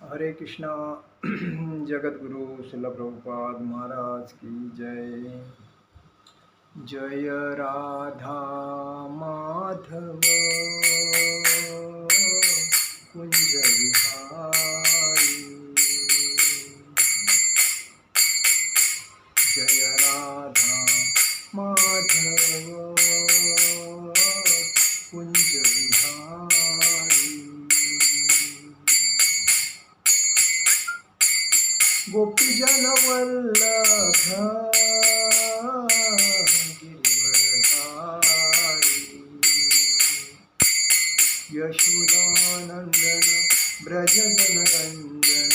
हरे कृष्णा। जगत गुरु शिल प्रभुपाद महाराज की जय। जय राधा माधव कुंज विहारी। जय राधा माधव कुंज विहारी। गोपीजन वल्लभ गिरिवरधारी। यशोदानंदन ब्रज जनरंजन।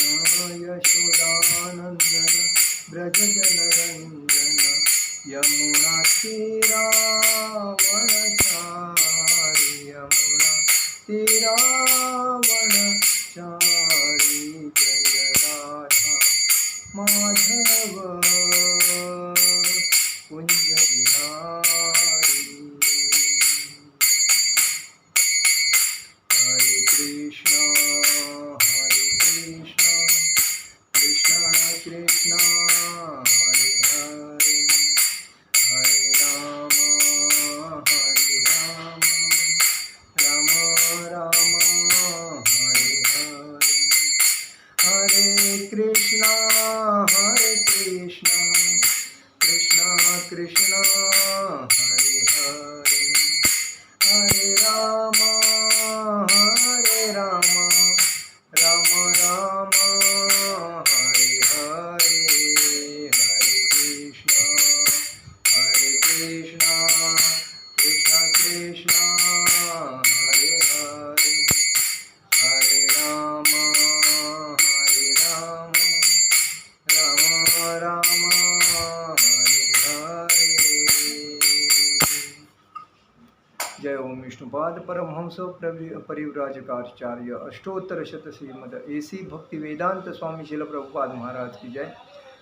यशोदानंदन ब्रज जनरंजन। यमुना तीरावनचारी। यमुना तीरावनचारी। जय राधा माधव कुंज विहारी। हरे कृष्णा कृष्णा कृष्णा हरे हरे। हरे राम राम राम हरे हरे। हरे कृष्णा कृष्णा कृष्णा हरे हरे। हरे राम राम राम हरे हरे। हरे कृष्णा कृष्णा कृष्णा हरे हरे। हरे राम राम राम हरे हरे। जय ओम विष्णुपाद परमहंस परिव्राजकाचार्य अष्टोत्तर शत श्रीमद एसी भक्ति वेदांत स्वामी शिल प्रभुपाद महाराज की जय।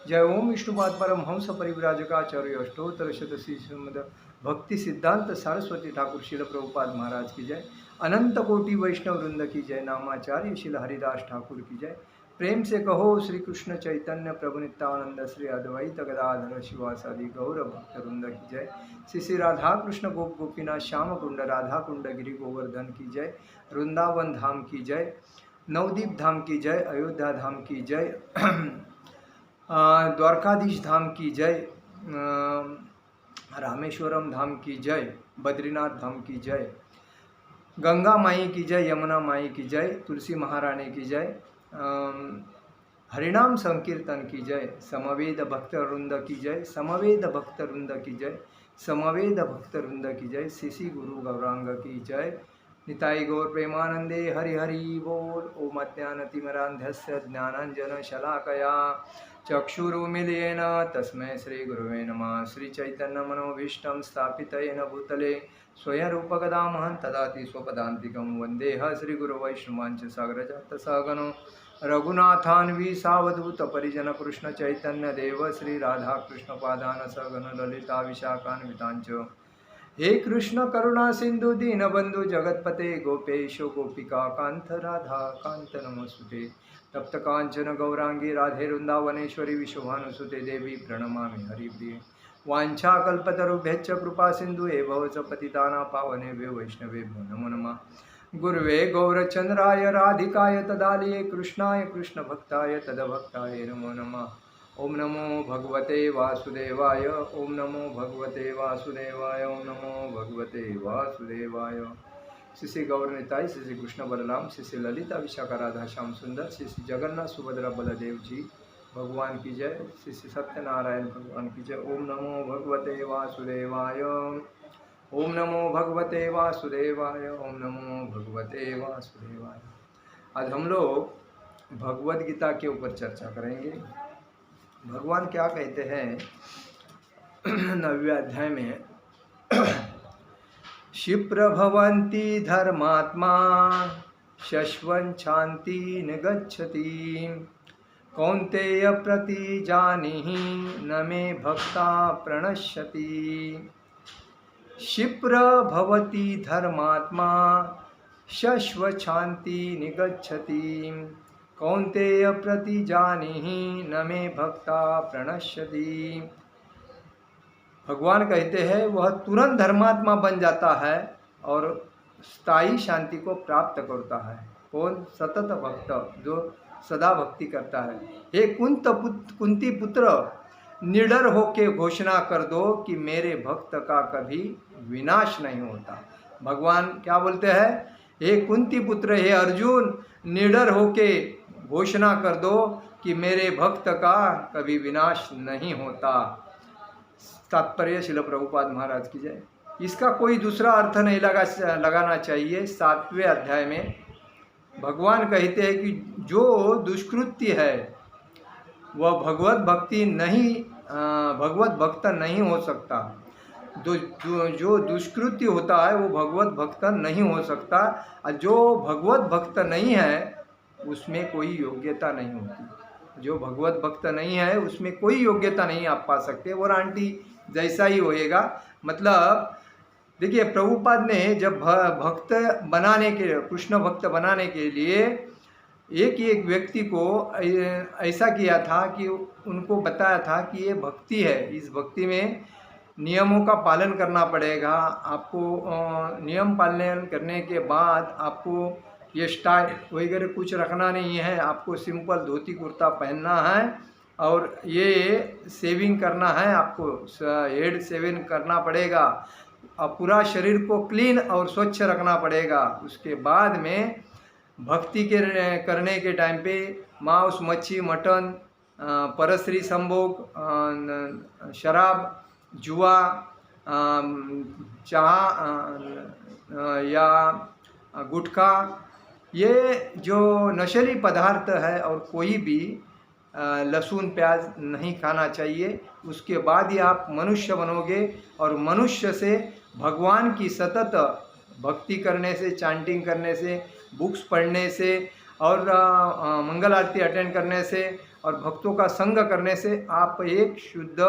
जय ओम विष्णुपाद परमहंस परिव्राजकाचार्य अष्टोत्तर शत श्रीमद भक्ति सिद्धांत सरस्वती ठाकुर शिल प्रभुपाद महाराज की जय। अनंत कोटि वैष्णव वृंद की जय। नामाचार्य शिल हरिदास ठाकुर की जय। प्रेम से कहो श्री कृष्ण चैतन्य प्रभु नित्यानंद श्री अद्वैत गदाधर शिवासादि गौर भक्त वृंद की जय। श्री श्री राधा कृष्ण गोप गोपीनाथ श्याम कुंड राधा कुंड गिरि गोवर्धन की जय। वृंदावन धाम की जय। नवदीप धाम की जय। अयोध्या धाम की जय। द्वारकाधीश धाम की जय। रामेश्वरम धाम की जय। बद्रीनाथ धाम की जय। गंगा माई की जय। यमुना माई की जय। तुलसी महारानी की जय। हरिनाम संकीर्तन की जय। समवेद भक्त वृंद की जय। समवेद भक्त वृंद की जय। समवेद भक्त वृंद की जय। श्री गुरु गौरांग की जय। निताई गौर प्रेमानंदे हरि हरि बोल। ओम अज्ञानतिमिरान्धस्य ज्ञानांजन शलाकया चक्षुरुमिलितेन तस्मै श्री गुरुवे नमः। श्री चैतन्य मनोभीष्टं स्थापितेन भूतले स्वयं रूपकदा महं तदाति स्वपदान्तिकं वन्देह श्रीगुरुवैष्णवांच सागरजात सहगनो रघुनाथान्वी सावधूत परिजन कृष्ण चैतन्य देव श्री राधा कृष्ण पादान सगन ललिता विशाखान्वितांच। हे कृष्ण करुणा सिंधु दीनबंधु जगतपते गोपेश गोपिका कांत राधा कांत नमस्तुते। तप्त कांचन गौरांगी राधे वृंदावनेश्वरी विश्वभानुसुते देवी प्रणमामि हरिप्रिये। वाञ्छाकल्पतरुभ्यश्च कृपा सिंधु एव च पतितानां पावनेभ्यो वैष्णवेभ्यो नमो नमः। गुरुवे गौरचंद्राय राधिकाय तदालये कृष्णाय कृष्णभक्ताय तदभक्ताय नमो नमः। ओम नमो भगवते वासुदेवाय। ओम नमो भगवते वासुदेवाय। ओम नमो भगवते वासुदेवाय। श्री श्री गौर निताई, श्री श्री कृष्ण बलराम, श्री श्री ललिता विशाखा राधा श्याम सुंदर, श्री श्री जगन्नाथ सुभद्रा बलदेव जी भगवान की जय। श्री श्री सत्यनारायण भगवान की जय। ओम नमो भगवते वासुदेवाय। ओम नमो भगवते वासुदेवाय। ओम नमो भगवते वासुदेवाय। आज हम लोग भगवद गीता के ऊपर चर्चा करेंगे। भगवान क्या कहते हैं 9वें अध्याय में, क्षिप्र भवन्ति धर्मात्मा शश्वन् शान्ति निगच्छति कौन्तेय प्रतिजानीहि न मे भक्ता प्रणश्यति। क्षिप्र भवति धर्मात्मा शश्वत् शान्ति निगच्छति कौन्तेय प्रतिजानीहि न मे भक्ता प्रणश्यति। भगवान कहते हैं वह तुरंत धर्मात्मा बन जाता है और स्थायी शांति को प्राप्त करता है। कौन? सतत भक्त, जो सदा भक्ति करता है। हे कुंती पुत्र, निडर होके घोषणा कर दो कि मेरे भक्त का कभी विनाश नहीं होता। भगवान क्या बोलते हैं? हे कुंती पुत्र, हे अर्जुन, निडर होके घोषणा कर दो कि मेरे भक्त का कभी विनाश नहीं होता। तात्पर्य शिल प्रभुपाद महाराज की जय। इसका कोई दूसरा अर्थ नहीं लगाना चाहिए। 7वें अध्याय में भगवान कहते हैं कि जो दुष्कृत्य है वह भगवत भक्त नहीं हो सकता। जो दुष्कृत्य होता है वो भगवत भक्त नहीं हो सकता, और जो भगवत भक्त नहीं है उसमें कोई योग्यता नहीं होती। जो भगवत भक्त नहीं है उसमें कोई योग्यता नहीं आप पा सकते। वो आंटी जैसा ही होएगा। मतलब देखिए, प्रभुपाद ने जब भक्त बनाने के, कृष्ण भक्त बनाने के लिए एक व्यक्ति को ऐसा किया था कि उनको बताया था कि ये भक्ति है, इस भक्ति में नियमों का पालन करना पड़ेगा आपको। नियम पालन करने के बाद आपको ये स्टाइल वगैरह कुछ रखना नहीं है, आपको सिंपल धोती कुर्ता पहनना है और ये सेविंग करना है, आपको हेड सेविंग करना पड़ेगा और पूरा शरीर को क्लीन और स्वच्छ रखना पड़ेगा। उसके बाद में भक्ति करने के टाइम पे मांस, मच्छी, मटन, परस्त्री संभोग, शराब, जुआ, चाह या गुटखा, ये जो नशीली पदार्थ है और कोई भी लहसुन प्याज नहीं खाना चाहिए। उसके बाद ही आप मनुष्य बनोगे और मनुष्य से भगवान की सतत भक्ति करने से, चैंटिंग करने से, बुक्स पढ़ने से और मंगल आरती अटेंड करने से और भक्तों का संग करने से आप एक शुद्ध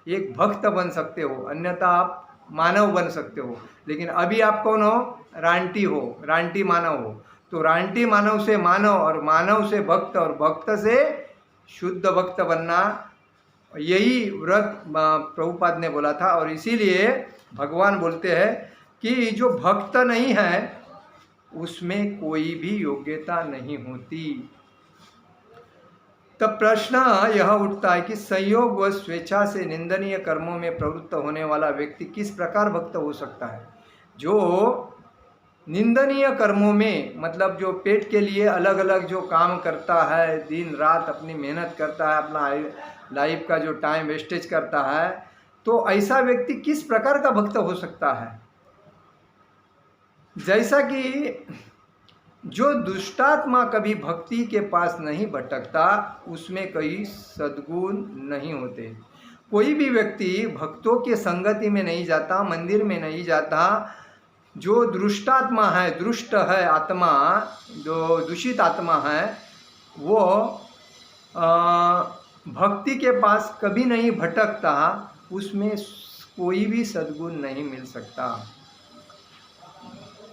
एक भक्त बन सकते हो, अन्यथा आप मानव बन सकते हो। लेकिन अभी आप कौन हो? रांटी हो, रांटी मानव हो। तो रांटी मानव से मानव और मानव से भक्त और भक्त से शुद्ध भक्त बनना, यही व्रत प्रभुपाद ने बोला था। और इसीलिए भगवान बोलते हैं कि जो भक्त नहीं है उसमें कोई भी योग्यता नहीं होती। तब प्रश्न यह उठता है कि संयोग व स्वेच्छा से निंदनीय कर्मों में प्रवृत्त होने वाला व्यक्ति किस प्रकार भक्त हो सकता है? जो निंदनीय कर्मों में, मतलब जो पेट के लिए अलग अलग जो काम करता है, दिन रात अपनी मेहनत करता है, अपना लाइफ का जो टाइम वेस्टेज करता है, तो ऐसा व्यक्ति किस प्रकार का भक्त हो सकता है? जैसा कि जो दुष्टात्मा कभी भक्ति के पास नहीं भटकता, उसमें कई सद्गुण नहीं होते। कोई भी व्यक्ति भक्तों के संगति में नहीं जाता, मंदिर में नहीं जाता, जो दुष्टात्मा है, दुष्ट है आत्मा, जो दूषित आत्मा है, वो भक्ति के पास कभी नहीं भटकता, उसमें कोई भी सद्गुण नहीं मिल सकता।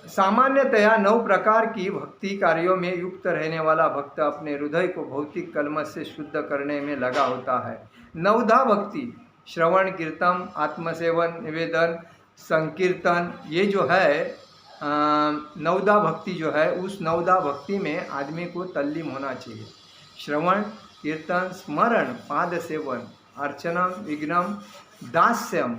सामान्यतया 9 प्रकार की भक्ति कार्यों में युक्त रहने वाला भक्त अपने हृदय को भौतिक कलमश से शुद्ध करने में लगा होता है। 9धा भक्ति, श्रवण, कीर्तन, आत्मसेवन, निवेदन, संकीर्तन, ये जो है 9धा भक्ति जो है, उस 9धा भक्ति में आदमी को तल्लीन होना चाहिए। श्रवण, कीर्तन, स्मरण, पाद सेवन, अर्चनम, विघ्नम, दास्यम,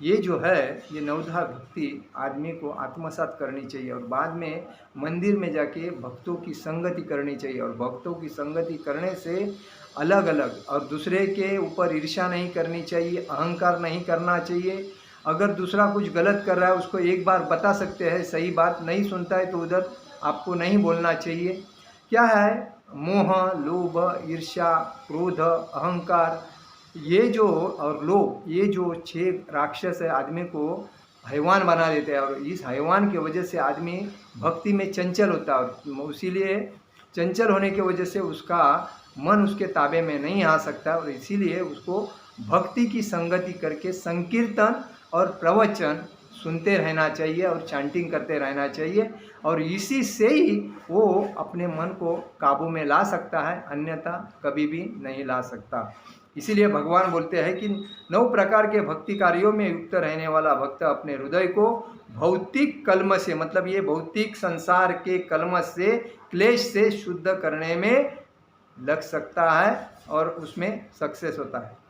ये जो है ये 9धा भक्ति आदमी को आत्मसात करनी चाहिए और बाद में मंदिर में जाके भक्तों की संगति करनी चाहिए। और भक्तों की संगति करने से अलग अलग और दूसरे के ऊपर ईर्ष्या नहीं करनी चाहिए, अहंकार नहीं करना चाहिए। अगर दूसरा कुछ गलत कर रहा है उसको एक बार बता सकते हैं, सही बात नहीं सुनता है तो उधर आपको नहीं बोलना चाहिए। क्या है? मोह, लोभ, ईर्ष्या, क्रोध, अहंकार, ये जो और लोभ, ये जो 6 राक्षस है आदमी को हैवान बना देते हैं और इस हैवान की वजह से आदमी भक्ति में चंचल होता है और इसीलिए चंचल होने की वजह से उसका मन उसके ताबे में नहीं आ सकता और इसीलिए उसको भक्ति की संगति करके संकीर्तन और प्रवचन सुनते रहना चाहिए और चैंटिंग करते रहना चाहिए, और इसी से ही वो अपने मन को काबू में ला सकता है, अन्यथा कभी भी नहीं ला सकता। इसीलिए भगवान बोलते हैं कि 9 प्रकार के भक्ति कार्यों में युक्त रहने वाला भक्त अपने हृदय को भौतिक कलम से, मतलब ये भौतिक संसार के कलमश से, क्लेश से शुद्ध करने में लग सकता है और उसमें सक्सेस होता है।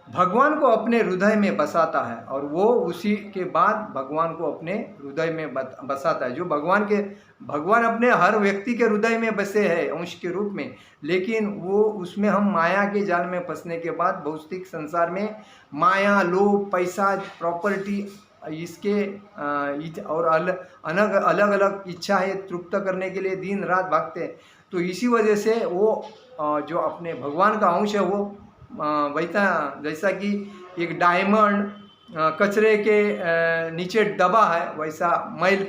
भगवान को अपने हृदय में बसाता है और वो उसी के बाद भगवान को अपने हृदय में बसाता है। जो भगवान अपने हर व्यक्ति के हृदय में बसे हैं अंश के रूप में, लेकिन वो उसमें हम माया के जाल में फंसने के बाद भौतिक संसार में माया, लोभ, पैसा, प्रॉपर्टी, इसके और अलग अलग इच्छा है तृप्त करने के लिए दिन रात भागते हैं। तो इसी वजह से वो जो अपने भगवान का अंश है वो वैसा, जैसा कि एक डायमंड कचरे के नीचे दबा है, वैसा मैल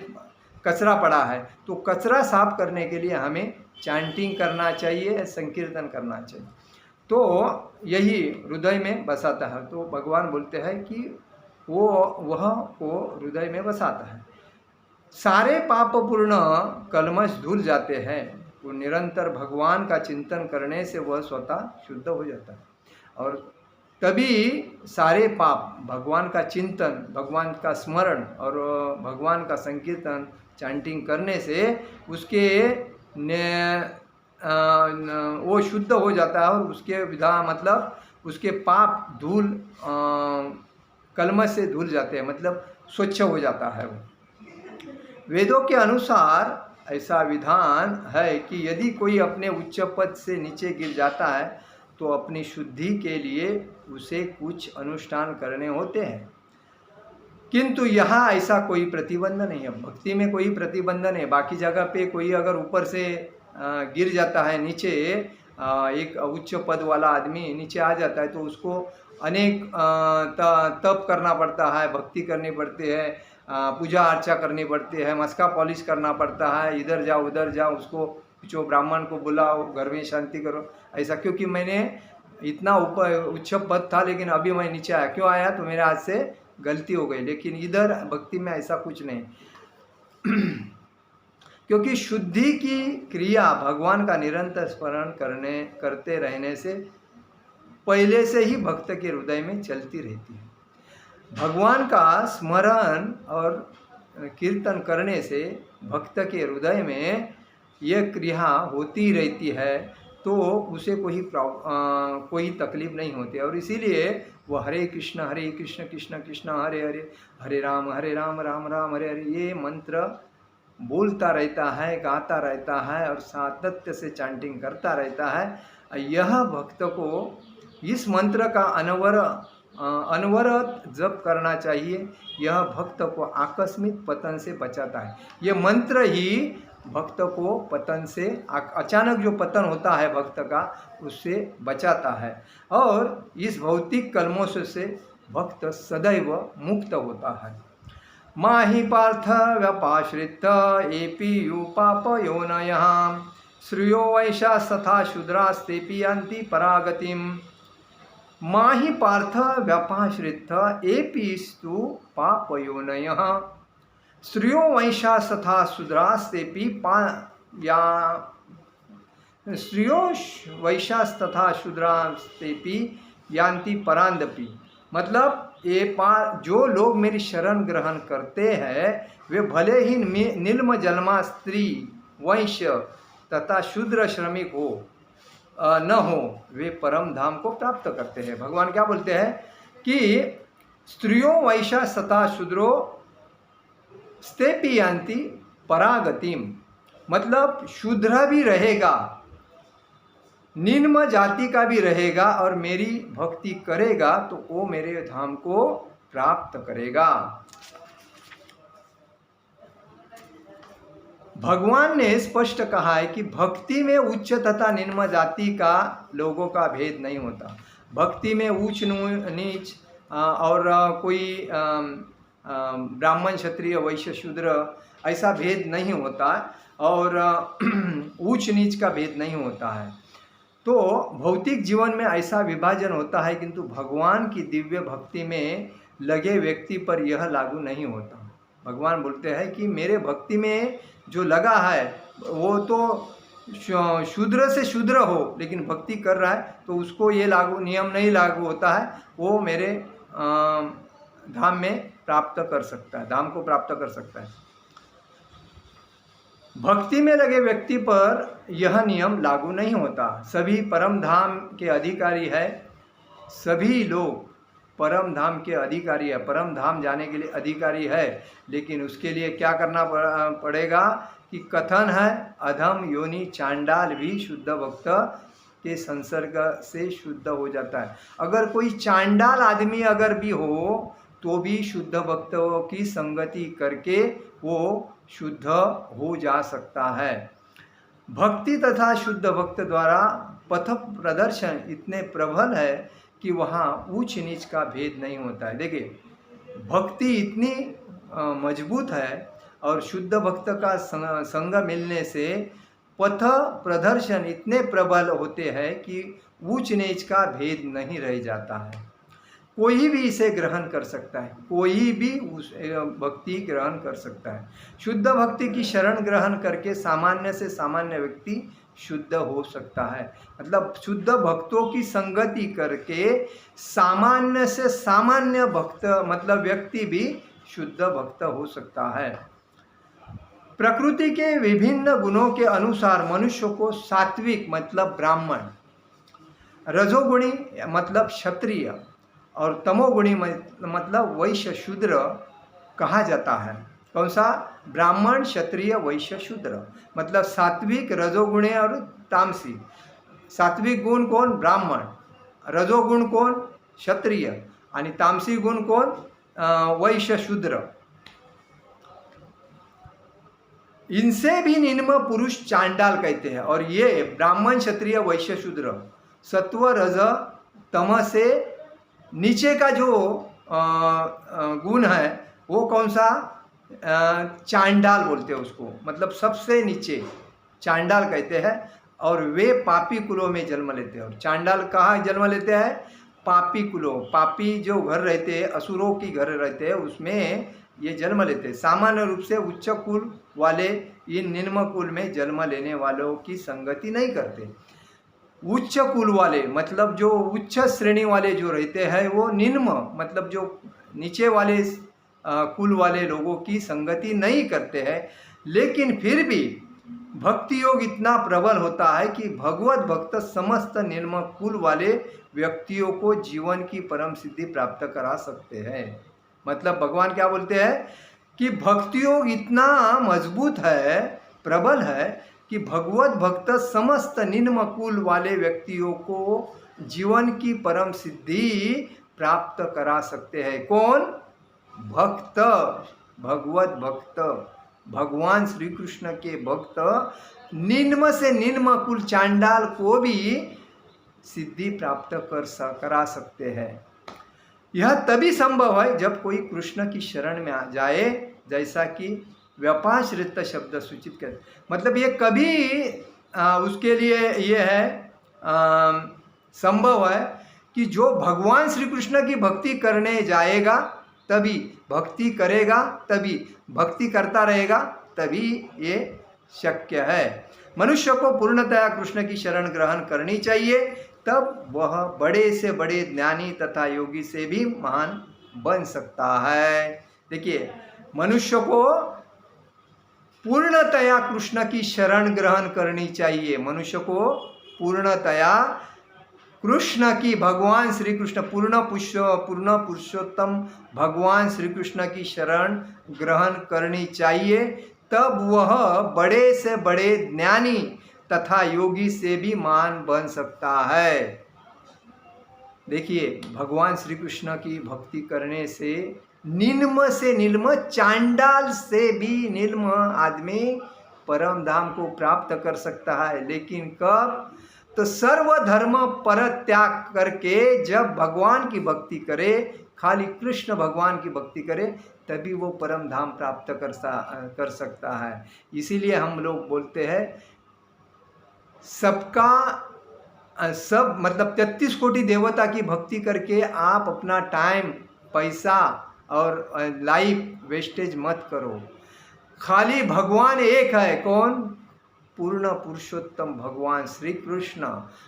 कचरा पड़ा है। तो कचरा साफ करने के लिए हमें चैंटिंग करना चाहिए, संकीर्तन करना चाहिए, तो यही हृदय में बसाता है। तो भगवान बोलते हैं कि वह को हृदय में बसाता है। सारे पापपूर्ण कलमश धुल जाते हैं। वो निरंतर भगवान का चिंतन करने से वह स्वतः शुद्ध हो जाता है, और तभी सारे पाप, भगवान का चिंतन, भगवान का स्मरण और भगवान का संकीर्तन, चैंटिंग करने से उसके वो शुद्ध हो जाता है, और उसके मतलब उसके पाप धूल कलमश से धुल जाते हैं, मतलब स्वच्छ हो जाता है वो। वेदों के अनुसार ऐसा विधान है कि यदि कोई अपने उच्च पद से नीचे गिर जाता है तो अपनी शुद्धि के लिए उसे कुछ अनुष्ठान करने होते हैं, किंतु यहाँ ऐसा कोई प्रतिबंध नहीं है। भक्ति में कोई प्रतिबंध नहीं। बाकी जगह पे कोई अगर ऊपर से गिर जाता है नीचे, एक उच्च पद वाला आदमी नीचे आ जाता है तो उसको अनेक तप करना पड़ता है, भक्ति करनी पड़ती है, पूजा अर्चा करनी पड़ती है, मस्का पॉलिश करना पड़ता है, इधर जाओ उधर जाओ, उसको पूछो, ब्राह्मण को बुलाओ, घर में शांति करो, ऐसा। क्योंकि मैंने इतना ऊपर उच्च पद था लेकिन अभी मैं नीचे आया, क्यों आया? तो मेरे हाथ से गलती हो गई। लेकिन इधर भक्ति में ऐसा कुछ नहीं क्योंकि शुद्धि की क्रिया भगवान का निरंतर स्मरण करते रहने से पहले से ही भक्त के हृदय में चलती रहती है। भगवान का स्मरण और कीर्तन करने से भक्त के हृदय में यह क्रिया होती रहती है, तो उसे कोई तकलीफ नहीं होती, और इसीलिए वो हरे कृष्ण कृष्ण कृष्ण हरे हरे, हरे राम राम राम हरे हरे, ये मंत्र बोलता रहता है, गाता रहता है और सातत्य से चैंटिंग करता रहता है। यह भक्त को इस मंत्र का अनवरत जप करना चाहिए। यह भक्त को आकस्मिक पतन से बचाता है। यह मंत्र ही भक्त को पतन से, अचानक जो पतन होता है भक्त का, उससे बचाता है, और इस भौतिक कलमों से भक्त सदैव मुक्त होता है। माहि पार्थ व्यपाश्रित एपि पापयोनयः, श्रियो वैश्या तथा शूद्रास्तेपि यान्ति परागतिम्। माहि पार्थ व्यपाश्रित एपिस्तु पापयोनयः, श्रियो वैश्या तथा शूद्रास्तेपि श्रियो वैश्या तथा शूद्रास्तेपि यान्ति परांदपि। मतलब जो लोग मेरी शरण ग्रहण करते हैं वे भले ही निम्न जन्मा स्त्री, वैश्य तथा शूद्र श्रमिक हो न हो, वे परम धाम को प्राप्त करते हैं। भगवान क्या बोलते हैं कि स्त्रियों वैश्या तथा शूद्रो स्तेपि यान्ति परागतिम। मतलब शूद्र भी रहेगा, निम्न जाति का भी रहेगा, और मेरी भक्ति करेगा तो वो मेरे धाम को प्राप्त करेगा। भगवान ने स्पष्ट कहा है कि भक्ति में उच्च तथा निम्न जाति का लोगों का भेद नहीं होता। भक्ति में ऊंच नीच और कोई ब्राह्मण क्षत्रिय वैश्य शूद्र ऐसा भेद नहीं होता, और ऊंच नीच का भेद नहीं होता है। तो भौतिक जीवन में ऐसा विभाजन होता है, किंतु भगवान की दिव्य भक्ति में लगे व्यक्ति पर यह लागू नहीं होता। भगवान बोलते हैं कि मेरे भक्ति में जो लगा है वो तो शूद्र से शूद्र हो, लेकिन भक्ति कर रहा है तो उसको ये नियम नहीं लागू होता है, वो मेरे धाम में प्राप्त कर सकता है, धाम को प्राप्त कर सकता है। भक्ति में लगे व्यक्ति पर यह नियम लागू नहीं होता। सभी परम धाम के अधिकारी है, सभी लोग परम धाम के अधिकारी है, परम धाम जाने के लिए अधिकारी है, लेकिन उसके लिए क्या करना पड़ेगा कि कथन है अधम योनि चांडाल भी शुद्ध भक्त के संसर्ग से शुद्ध हो जाता है। अगर कोई चांडाल आदमी अगर भी हो तो भी शुद्ध भक्तों की संगति करके वो शुद्ध हो जा सकता है। भक्ति तथा शुद्ध भक्त द्वारा पथ प्रदर्शन इतने प्रबल है कि वहाँ ऊंच नीच का भेद नहीं होता है। देखिए, भक्ति इतनी मजबूत है और शुद्ध भक्त का संग मिलने से पथ प्रदर्शन इतने प्रबल होते हैं कि ऊंच नीच का भेद नहीं रह जाता है। कोई भी इसे ग्रहण कर सकता है, कोई भी उस भक्ति ग्रहण कर सकता है। शुद्ध भक्ति की शरण ग्रहण करके सामान्य से सामान्य व्यक्ति शुद्ध हो सकता है। मतलब शुद्ध भक्तों की संगति करके सामान्य से सामान्य भक्त मतलब व्यक्ति भी शुद्ध भक्त हो सकता है। प्रकृति के विभिन्न गुणों के अनुसार मनुष्य को सात्विक मतलब ब्राह्मण, रजोगुणी मतलब क्षत्रिय और तमोगुणी मतलब वैश्य शूद्र कहा जाता है। कौन सा? ब्राह्मण, क्षत्रिय, वैश्य, शूद्र। मतलब सात्विक, रजोगुणी और तामसी। सात्विक गुण कौन? ब्राह्मण। रजोगुण कौन? क्षत्रिय। आणि तामसी गुण कौन? वैश्य, शूद्र। इनसे भी निम्न पुरुष चांडाल कहते हैं। और ये ब्राह्मण, क्षत्रिय, वैश्य, शूद्र सत्व रज तम से नीचे का जो गुण है वो कौन सा? चांडाल बोलते हैं उसको, मतलब सबसे नीचे चांडाल कहते हैं। और वे पापी कुलों में जन्म लेते हैं। और चांडाल कहाँ जन्म लेते हैं? पापी कुलों, पापी जो घर रहते हैं, असुरों की घर रहते हैं, उसमें ये जन्म लेते हैं। सामान्य रूप से उच्च कुल वाले इन निम्न कुल में जन्म लेने वालों की संगति नहीं करते। उच्च कुल वाले मतलब जो उच्च श्रेणी वाले जो रहते हैं वो निम्न मतलब जो नीचे वाले कुल वाले लोगों की संगति नहीं करते हैं। लेकिन फिर भी भक्ति योग इतना प्रबल होता है कि भगवत भक्त समस्त निम्न कुल वाले व्यक्तियों को जीवन की परम सिद्धि प्राप्त करा सकते हैं। मतलब भगवान क्या बोलते हैं कि भक्ति योग इतना मजबूत है, प्रबल है कि भगवत भक्त समस्त निम्न कुल वाले व्यक्तियों को जीवन की परम सिद्धि प्राप्त करा सकते हैं। कौन? भक्त, भगवत भक्त, भगवान श्री कृष्ण के भक्त निम्न से निम्न कुल चांडाल को भी सिद्धि प्राप्त करा सकते हैं। यह तभी संभव है जब कोई कृष्ण की शरण में आ जाए, जैसा कि व्यपाश्रित शब्द सूचित कर। मतलब ये कभी उसके लिए ये है संभव है कि जो भगवान श्री कृष्ण की भक्ति करने जाएगा तभी, भक्ति करेगा तभी, भक्ति करता रहेगा तभी ये शक्य है। मनुष्य को पूर्णतया कृष्ण की शरण ग्रहण करनी चाहिए, तब वह बड़े से बड़े ज्ञानी तथा योगी से भी महान बन सकता है। देखिए, मनुष्य को पूर्णतया कृष्ण की शरण ग्रहण करनी चाहिए। मनुष्य को पूर्णतया कृष्ण की, भगवान श्री कृष्ण पूर्ण पुरुषोत्तम भगवान श्री कृष्ण की शरण ग्रहण करनी चाहिए, तब वह बड़े से बड़े ज्ञानी तथा योगी से भी महान बन सकता है। देखिए, भगवान श्री कृष्ण की भक्ति करने से निम्न चांडाल से भी निम्न आदमी परम धाम को प्राप्त कर सकता है। लेकिन कब? तो सर्वधर्म परित्याग करके जब भगवान की भक्ति करे, खाली कृष्ण भगवान की भक्ति करे, तभी वो परम धाम प्राप्त कर सकता है। इसीलिए हम लोग बोलते हैं सब मतलब 33 कोटि देवता की भक्ति करके आप अपना टाइम पैसा और लाइफ वेस्टेज मत करो। खाली भगवान एक है, कौन? पूर्ण पुरुषोत्तम भगवान श्री कृष्ण।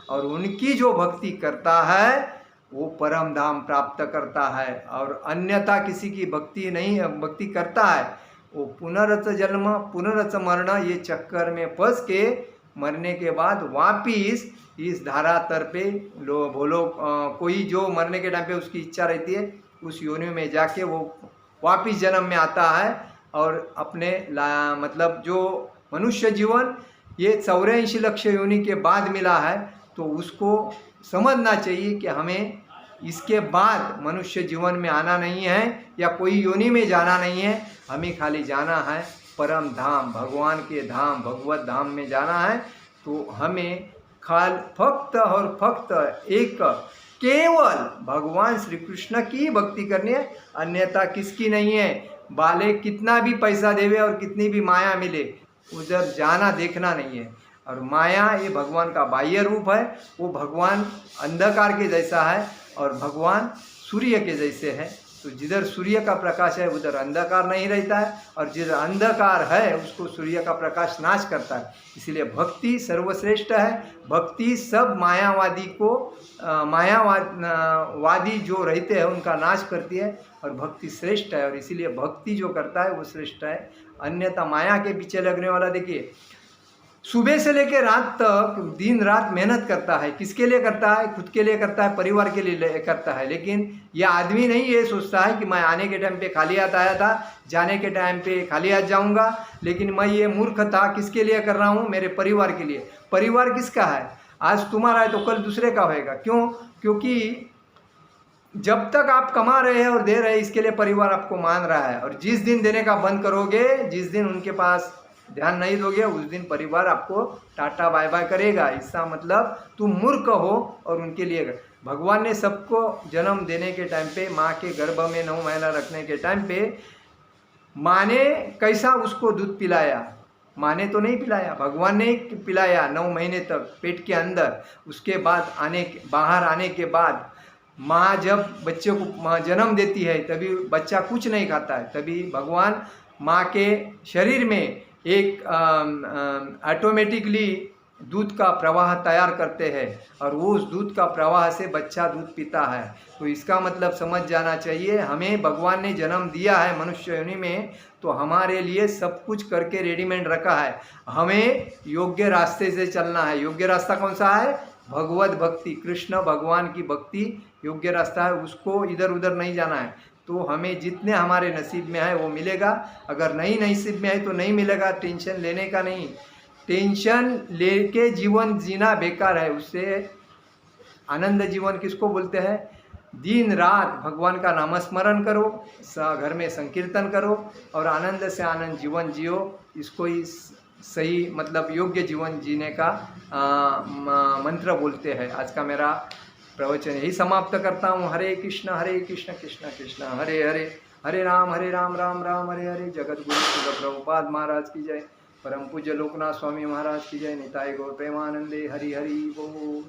और उनकी जो भक्ति करता है वो परम धाम प्राप्त करता है। और अन्यथा किसी की भक्ति नहीं, भक्ति करता है वो पुनरच जन्म पुनरच मरण, ये चक्कर में फंस के मरने के बाद वापिस इस धरातल पे बोलो कोई जो मरने के टाइम पे उसकी इच्छा रहती है उस योनि में जाके वो वापिस जन्म में आता है। और अपने मतलब जो मनुष्य जीवन ये 84 लाख योनि के बाद मिला है, तो उसको समझना चाहिए कि हमें इसके बाद मनुष्य जीवन में आना नहीं है या कोई योनि में जाना नहीं है, हमें खाली जाना है परम धाम, भगवान के धाम, भगवत धाम में जाना है। तो हमें फक्त और फक्त एक केवल भगवान श्री कृष्ण की भक्ति करनी है, अन्यथा किसकी नहीं है। बाले कितना भी पैसा देवे और कितनी भी माया मिले, उधर जाना देखना नहीं है। और माया ये भगवान का बाह्य रूप है, वो भगवान अंधकार के जैसा है और भगवान सूर्य के जैसे है। तो जिधर सूर्य का प्रकाश है उधर अंधकार नहीं रहता है, और जिधर अंधकार है उसको सूर्य का प्रकाश नाश करता है। इसलिए भक्ति सर्वश्रेष्ठ है। भक्ति सब मायावादी को मायावादी जो रहते हैं उनका नाश करती है, और भक्ति श्रेष्ठ है। और इसीलिए भक्ति जो करता है वो श्रेष्ठ है। अन्यथा माया के पीछे लगने वाला, देखिए सुबह से लेकर रात तक दिन रात मेहनत करता है, किसके लिए करता है? खुद के लिए करता है, परिवार के लिए करता है। लेकिन यह आदमी नहीं ये सोचता है कि मैं आने के टाइम पे खाली हाथ आया था, जाने के टाइम पे खाली हाथ जाऊंगा। लेकिन मैं ये मूर्ख था, किसके लिए कर रहा हूँ? मेरे परिवार के लिए। परिवार किसका है? आज तुम्हारा है तो कल दूसरे का होएगा। क्यों? क्योंकि जब तक आप कमा रहे हैं और दे रहे हैं, इसके लिए परिवार आपको मान रहा है। और जिस दिन देने का बंद करोगे, जिस दिन उनके पास ध्यान नहीं दोगे, उस दिन परिवार आपको टाटा बाय बाय करेगा। इसका मतलब तुम मूर्ख हो और उनके लिए। भगवान ने सबको जन्म देने के टाइम पे, माँ के गर्भ में 9 महीना रखने के टाइम पे, माँ ने कैसा उसको दूध पिलाया? माँ ने तो नहीं पिलाया, भगवान ने पिलाया 9 महीने तक पेट के अंदर। उसके बाद बाहर आने के बाद माँ जब बच्चे को जन्म देती है तभी बच्चा कुछ नहीं खाता है। तभी भगवान माँ के शरीर में एक ऑटोमेटिकली दूध का प्रवाह तैयार करते हैं, और वो उस दूध का प्रवाह से बच्चा दूध पीता है। तो इसका मतलब समझ जाना चाहिए, हमें भगवान ने जन्म दिया है मनुष्य योनि में, तो हमारे लिए सब कुछ करके रेडीमेड रखा है। हमें योग्य रास्ते से चलना है। योग्य रास्ता कौन सा है? भगवत भक्ति, कृष्ण भगवान की भक्ति योग्य रास्ता है। उसको इधर उधर नहीं जाना है। तो हमें जितने हमारे नसीब में है वो मिलेगा, अगर नहीं नसीब में है तो नहीं मिलेगा। टेंशन लेने का नहीं, टेंशन लेके जीवन जीना बेकार है। उससे आनंद जीवन किसको बोलते हैं? दिन रात भगवान का नामस्मरण करो, घर में संकीर्तन करो और आनंद से आनंद जीवन जियो। इसको ही सही मतलब योग्य जीवन जीने का मंत्र बोलते हैं। आज का मेरा प्रवचन यही समाप्त करता हूँ। हरे कृष्ण कृष्ण कृष्ण हरे हरे, हरे राम राम राम हरे हरे। जगत गुरु श्रील प्रभुपाद महाराज की जय। परम पूज्य लोकनाथ स्वामी महाराज की जय। निताई गौर प्रेमानंदे। हरि हरि बोल।